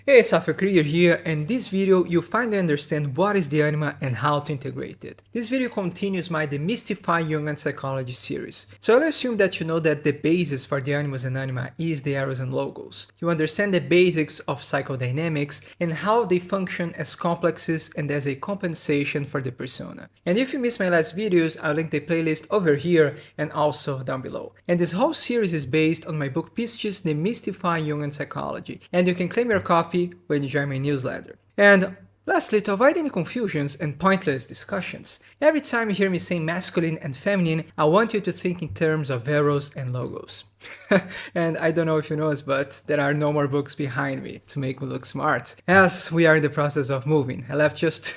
Hey, it's Career here, and in this video you'll finally understand what is the anima and how to integrate it. This video continues my Demystify Jungian Psychology series. So I'll assume that you know that the basis for the animus and anima is the eros and logos. You understand the basics of psychodynamics and how they function as complexes and as a compensation for the persona. And if you missed my last videos, I'll link the playlist over here and also down below. And this whole series is based on my book Pistis Demystify Jungian Psychology, and you can claim your copy when you join my newsletter. And lastly, to avoid any confusions and pointless discussions, every time you hear me say masculine and feminine, I want you to think in terms of eros and logos. And I don't know if you know this, but there are no more books behind me to make me look smart, as we are in the process of moving. I left just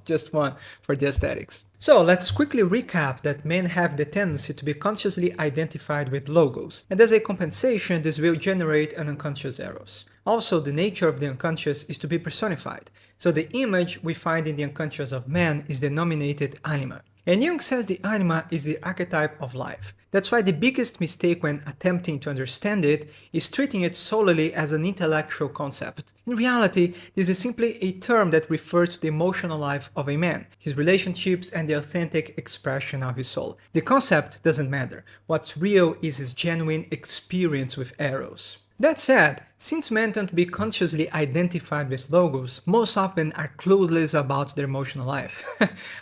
just one for the aesthetics. So let's quickly recap that men have the tendency to be consciously identified with logos, and as a compensation this will generate an unconscious eros. Also, the nature of the unconscious is to be personified, so the image we find in the unconscious of man is denominated anima. And Jung says the anima is the archetype of life. That's why the biggest mistake when attempting to understand it is treating it solely as an intellectual concept. In reality, this is simply a term that refers to the emotional life of a man, his relationships and the authentic expression of his soul. The concept doesn't matter. What's real is his genuine experience with eros. That said, since men tend to be consciously identified with logos, most often are clueless about their emotional life.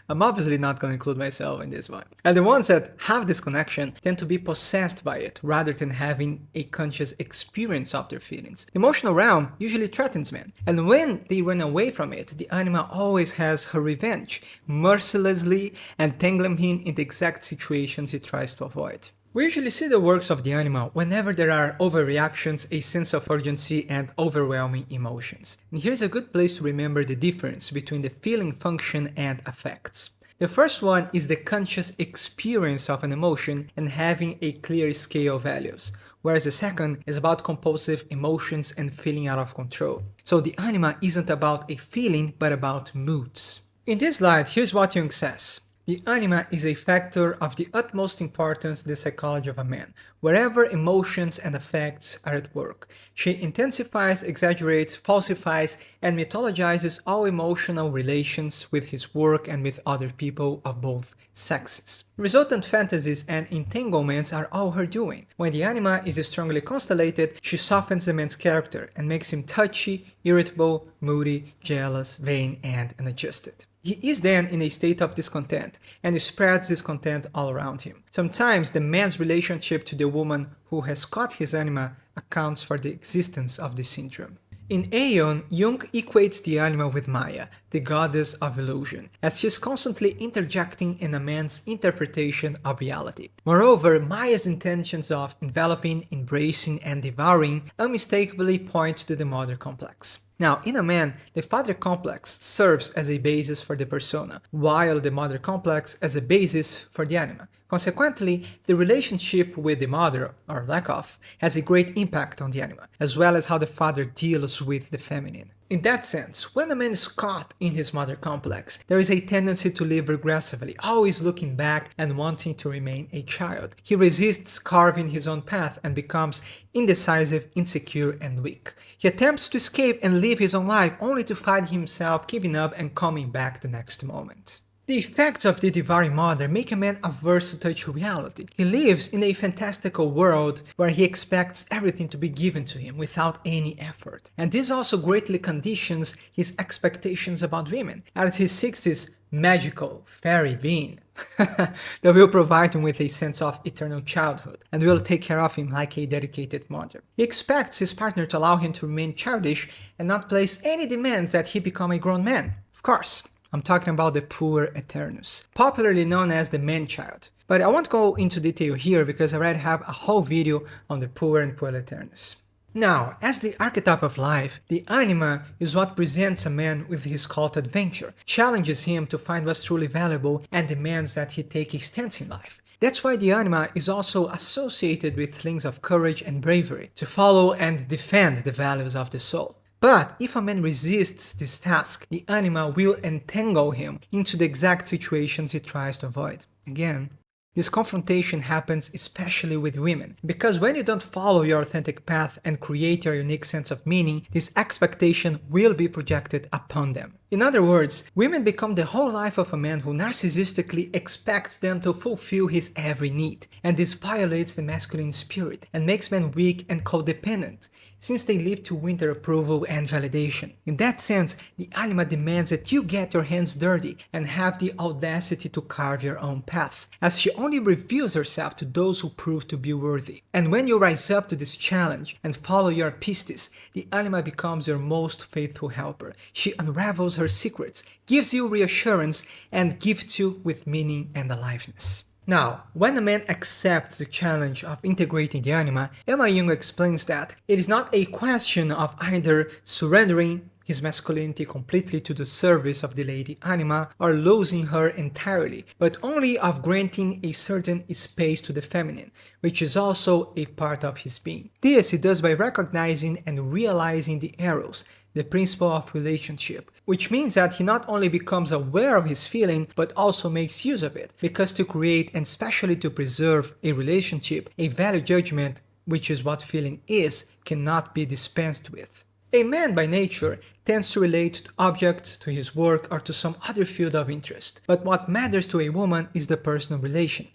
I'm obviously not going to include myself in this one. And the ones that have this connection tend to be possessed by it, rather than having a conscious experience of their feelings. The emotional realm usually threatens men, and when they run away from it, the anima always has her revenge, mercilessly entangling him in the exact situations he tries to avoid. We usually see the works of the anima whenever there are overreactions, a sense of urgency, and overwhelming emotions. And here's a good place to remember the difference between the feeling function and affects. The first one is the conscious experience of an emotion and having a clear scale of values, whereas the second is about compulsive emotions and feeling out of control. So the anima isn't about a feeling, but about moods. In this light, here's what Jung says. The anima is a factor of the utmost importance in the psychology of a man, wherever emotions and affects are at work. She intensifies, exaggerates, falsifies, and mythologizes all emotional relations with his work and with other people of both sexes. Resultant fantasies and entanglements are all her doing. When the anima is strongly constellated, she softens the man's character and makes him touchy, irritable, moody, jealous, vain, and unadjusted. He is then in a state of discontent, and spreads discontent all around him. Sometimes the man's relationship to the woman who has caught his anima accounts for the existence of this syndrome. In Aeon, Jung equates the anima with Maya, the goddess of illusion, as she is constantly interjecting in a man's interpretation of reality. Moreover, Maya's intentions of enveloping, embracing, and devouring unmistakably point to the mother complex. Now, in a man, the father complex serves as a basis for the persona, while the mother complex as a basis for the anima. Consequently, the relationship with the mother, or lack of, has a great impact on the anima, as well as how the father deals with the feminine. In that sense, when a man is caught in his mother complex, there is a tendency to live regressively, always looking back and wanting to remain a child. He resists carving his own path and becomes indecisive, insecure, and weak. He attempts to escape and live his own life only to find himself giving up and coming back the next moment. The effects of the devouring mother make a man averse to touch reality. He lives in a fantastical world where he expects everything to be given to him without any effort. And this also greatly conditions his expectations about women, as he seeks this magical, fairy being that will provide him with a sense of eternal childhood and will take care of him like a dedicated mother. He expects his partner to allow him to remain childish and not place any demands that he become a grown man. Of course, I'm talking about the puer aeternus, popularly known as the man-child. But I won't go into detail here because I already have a whole video on the puer and puer aeternus. Now, as the archetype of life, the anima is what presents a man with his call to adventure, challenges him to find what's truly valuable, and demands that he take a stance in life. That's why the anima is also associated with things of courage and bravery, to follow and defend the values of the soul. But if a man resists this task, the anima will entangle him into the exact situations he tries to avoid. Again, This confrontation happens especially with women, because when you don't follow your authentic path and create your unique sense of meaning, this expectation will be projected upon them. In other words, women become the whole life of a man who narcissistically expects them to fulfill his every need, and this violates the masculine spirit and makes men weak and codependent, since they live to win their approval and validation. In that sense, the Anima demands that you get your hands dirty and have the audacity to carve your own path, as she only reveals herself to those who prove to be worthy. And when you rise up to this challenge and follow your pistis, the Anima becomes your most faithful helper. She unravels her secrets, gives you reassurance, and gifts you with meaning and aliveness. Now, when a man accepts the challenge of integrating the Anima, Emma Jung explains that it is not a question of either surrendering his masculinity completely to the service of the Lady Anima or losing her entirely, but only of granting a certain space to the feminine, which is also a part of his being. This he does by recognizing and realizing the eros, the principle of relationship, which means that he not only becomes aware of his feeling, but also makes use of it, because to create and especially to preserve a relationship, a value judgment, which is what feeling is, cannot be dispensed with. A man by nature tends to relate to objects, to his work, or to some other field of interest, but what matters to a woman is the personal relation.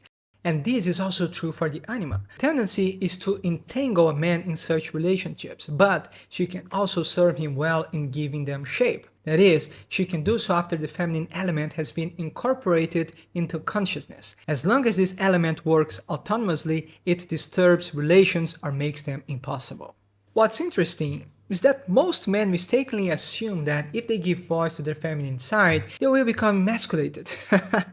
And this is also true for the Anima. Tendency is to entangle a man in such relationships, but she can also serve him well in giving them shape. That is, she can do so after the feminine element has been incorporated into consciousness. As long as this element works autonomously, it disturbs relations or makes them impossible. What's interesting is that most men mistakenly assume that if they give voice to their feminine side, they will become emasculated.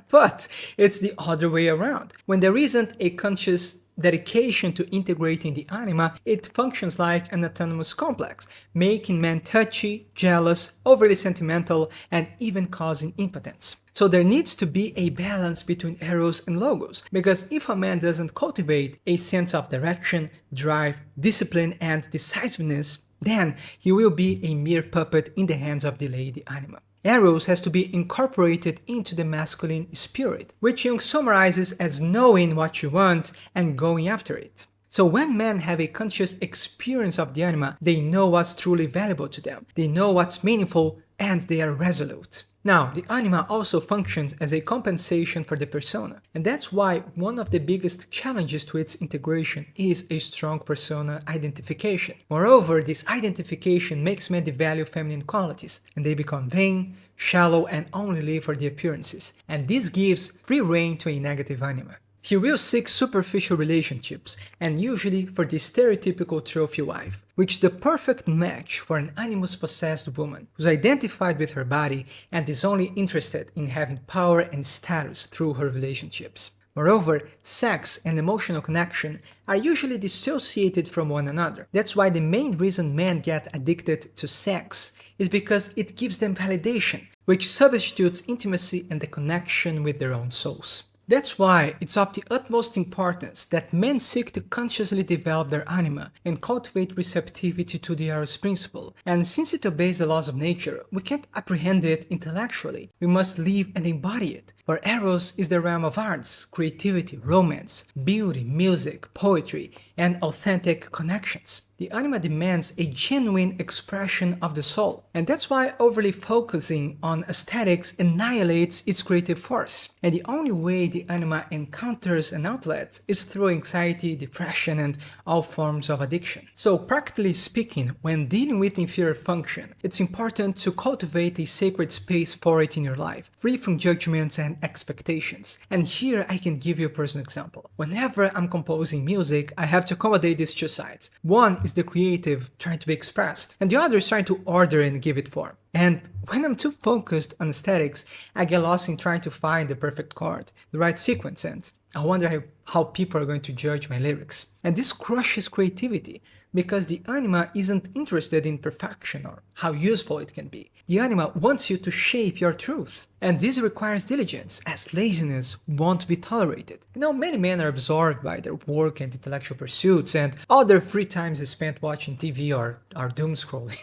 But it's the other way around. When there isn't a conscious dedication to integrating the Anima, it functions like an autonomous complex, making men touchy, jealous, overly sentimental, and even causing impotence. So there needs to be a balance between eros and logos, because if a man doesn't cultivate a sense of direction, drive, discipline, and decisiveness, then he will be a mere puppet in the hands of the Lady Anima. Eros has to be incorporated into the masculine spirit, which Jung summarizes as knowing what you want and going after it. So when men have a conscious experience of the Anima, they know what's truly valuable to them, they know what's meaningful, and they are resolute. Now, the Anima also functions as a compensation for the persona, and that's why one of the biggest challenges to its integration is a strong persona identification. Moreover, this identification makes men devalue feminine qualities, and they become vain, shallow, and only live for the appearances, and this gives free rein to a negative Anima. He will seek superficial relationships, and usually for the stereotypical trophy wife, which is the perfect match for an animus-possessed woman who's identified with her body and is only interested in having power and status through her relationships. Moreover, sex and emotional connection are usually dissociated from one another. That's why the main reason men get addicted to sex is because it gives them validation, which substitutes intimacy and the connection with their own souls. That's why it's of the utmost importance that men seek to consciously develop their Anima and cultivate receptivity to the Eros principle. And since it obeys the laws of nature, we can't apprehend it intellectually. We must live and embody it. For Eros is the realm of arts, creativity, romance, beauty, music, poetry, and authentic connections. The Anima demands a genuine expression of the soul, and that's why overly focusing on aesthetics annihilates its creative force. And the only way the Anima encounters an outlet is through anxiety, depression, and all forms of addiction. So practically speaking, when dealing with inferior function, it's important to cultivate a sacred space for it in your life, free from judgments and expectations. And here I can give you a personal example. Whenever I'm composing music, I have to accommodate these two sides. One is the creative trying to be expressed, and the other is trying to order and give it form. And when I'm too focused on aesthetics, I get lost in trying to find the perfect chord, the right sequence, and I wonder how people are going to judge my lyrics. And this crushes creativity, because the Anima isn't interested in perfection or how useful it can be. The Anima wants you to shape your truth. And this requires diligence, as laziness won't be tolerated. You know, many men are absorbed by their work and intellectual pursuits, and all their free time is spent watching TV or doom scrolling.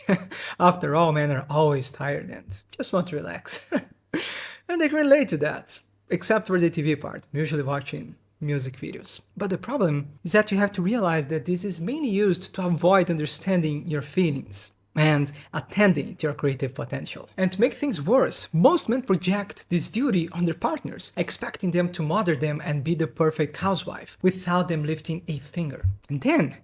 After all, men are always tired and just want to relax. And they can relate to that, except for the TV part. I'm usually watching music videos. But the problem is that you have to realize that this is mainly used to avoid understanding your feelings and attending to your creative potential. And to make things worse, most men project this duty on their partners, expecting them to mother them and be the perfect housewife without them lifting a finger. And then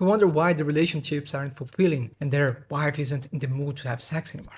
you wonder why the relationships aren't fulfilling and their wife isn't in the mood to have sex anymore.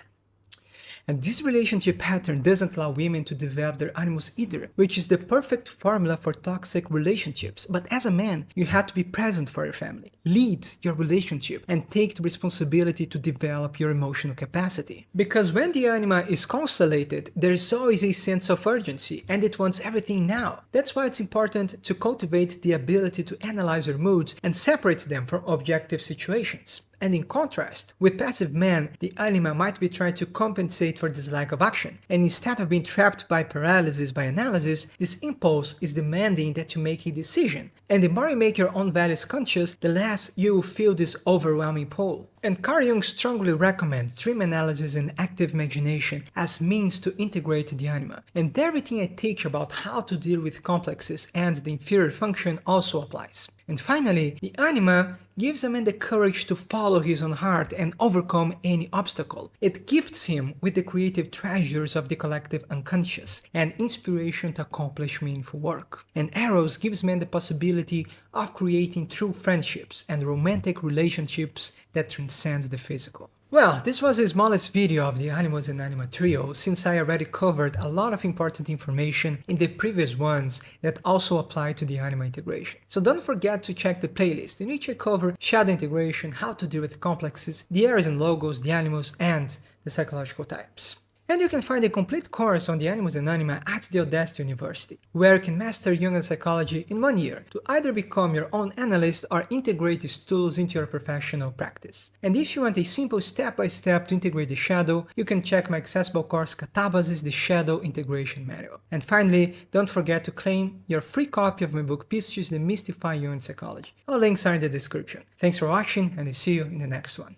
And this relationship pattern doesn't allow women to develop their animus either, which is the perfect formula for toxic relationships. But as a man, you have to be present for your family, lead your relationship, and take the responsibility to develop your emotional capacity. Because when the anima is constellated, there is always a sense of urgency, and it wants everything now. That's why it's important to cultivate the ability to analyze your moods and separate them from objective situations. And in contrast, with passive men, the anima might be trying to compensate for this lack of action. And instead of being trapped by paralysis by analysis, this impulse is demanding that you make a decision. And the more you make your own values conscious, the less you will feel this overwhelming pull. And Carl Jung strongly recommends dream analysis and active imagination as means to integrate the anima. And everything I teach about how to deal with complexes and the inferior function also applies. And finally, the anima gives a man the courage to follow his own heart and overcome any obstacle. It gifts him with the creative treasures of the collective unconscious and inspiration to accomplish meaningful work. And Eros gives man the possibility of creating true friendships and romantic relationships that transcend the physical. Well, this was the smallest video of the Animus and Anima trio, since I already covered a lot of important information in the previous ones that also apply to the Anima integration. So don't forget to check the playlist in which I cover shadow integration, how to deal with complexes, the areas and logos, the Animus, and the psychological types. And you can find a complete course on the Animus and Anima at the Audacity University, where you can master Jungian psychology in 1 year to either become your own analyst or integrate these tools into your professional practice. And if you want a simple step-by-step to integrate the shadow, you can check my accessible course Katabasis, the Shadow Integration Manual. And finally, don't forget to claim your free copy of my book Pistis, Demystifying Jungian Psychology. All links are in the description. Thanks for watching, and I see you in the next one.